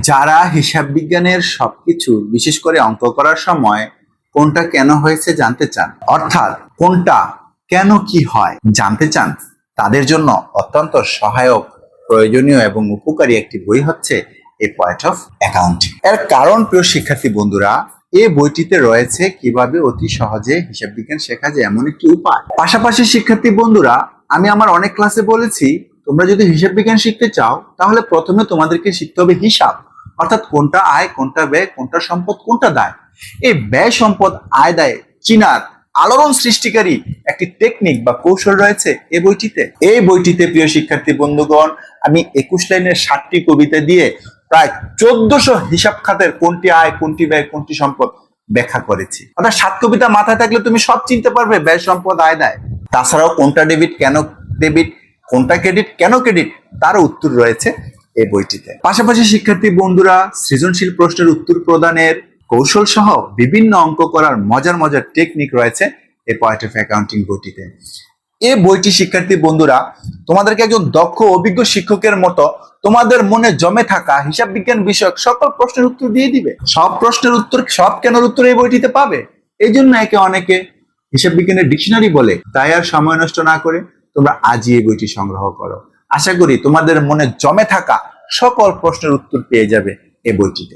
যারা হিসাব বিজ্ঞানের সবকিছু বিশেষ করে অঙ্ক করার সময় কোনটা কেন হয়েছে জানতে চান, অর্থাৎ কোনটা কেন কি হয় জানতে চান, তাদের জন্য অত্যন্ত সহায়ক, প্রয়োজনীয় এবং উপকারী একটি বই হচ্ছে এ পয়েন্ট অফ অ্যাকাউন্টিং। এর কারণ, প্রিয় শিক্ষার্থী বন্ধুরা, এই বইটিতে রয়েছে কিভাবে অতি সহজে হিসাব বিজ্ঞান শেখা যায় এমন একটি উপায়। পাশাপাশি শিক্ষার্থী বন্ধুরা, আমি আমার অনেক ক্লাসে বলেছি, তোমরা যদি হিসাব বিজ্ঞান শিখতে চাও তাহলে প্রথমে তোমাদেরকে শিখতে হবে হিসাব, অর্থাৎ কোনটা আয়, কোনটা ব্যয়, কোনটা সম্পদ, কোনটা দায়। এই ব্যয় সম্পদ আয় দায় চিনার আলোড়ন সৃষ্টিকারী একটি টেকনিক বা কৌশল রয়েছে এই বইটিতে। এই বইটিতে প্রিয় শিক্ষার্থী বন্ধুগণ, আমি 21 লাইনের 7টি কবিতা দিয়ে প্রায় 1400 হিসাব খাতের কোনটি আয়, কোনটি ব্যয়, কোনটি সম্পদ ব্যাখ্যা করেছি। অর্থাৎ 7 কবিতা মাথায় থাকলে তুমি সব চিনতে পারবে, ব্যয় সম্পদ আয় দায়। তাছাড়াও কোনটা ডেবিট, কেন ডেবিট, কোনটা ক্রেডিট, কেন ক্রেডিট, তারও উত্তর রয়েছে এই বইটিতে। পাশাপাশি শিক্ষার্থী বন্ধুরা, সৃজনশীল প্রশ্নের উত্তর প্রদানের কৌশল সহ বিভিন্ন অঙ্ক করার মজার মজার টেকনিক রয়েছে এই পয়েন্ট অফ অ্যাকাউন্টিং বইটিতে। এই বইটি শিক্ষার্থী বন্ধুরা তোমাদেরকে একজন দক্ষ অভিজ্ঞ শিক্ষকের মতো তোমাদের মনে জমে থাকা হিসাব বিজ্ঞান বিষয়ক সকল প্রশ্নের উত্তর দিয়ে দিবে। সব প্রশ্নের উত্তর, সব কেনর উত্তর এই বইটিতে পাবে। এই জন্য একে অনেকে হিসাব বিজ্ঞানের ডিকশনারি বলে। তাই আর সময় নষ্ট না করে তোমরা আজই এই বইটি সংগ্রহ করো। আশা করি তোমাদের মনে জমে থাকা সকল প্রশ্নের উত্তর পেয়ে যাবে এই বইটিতে।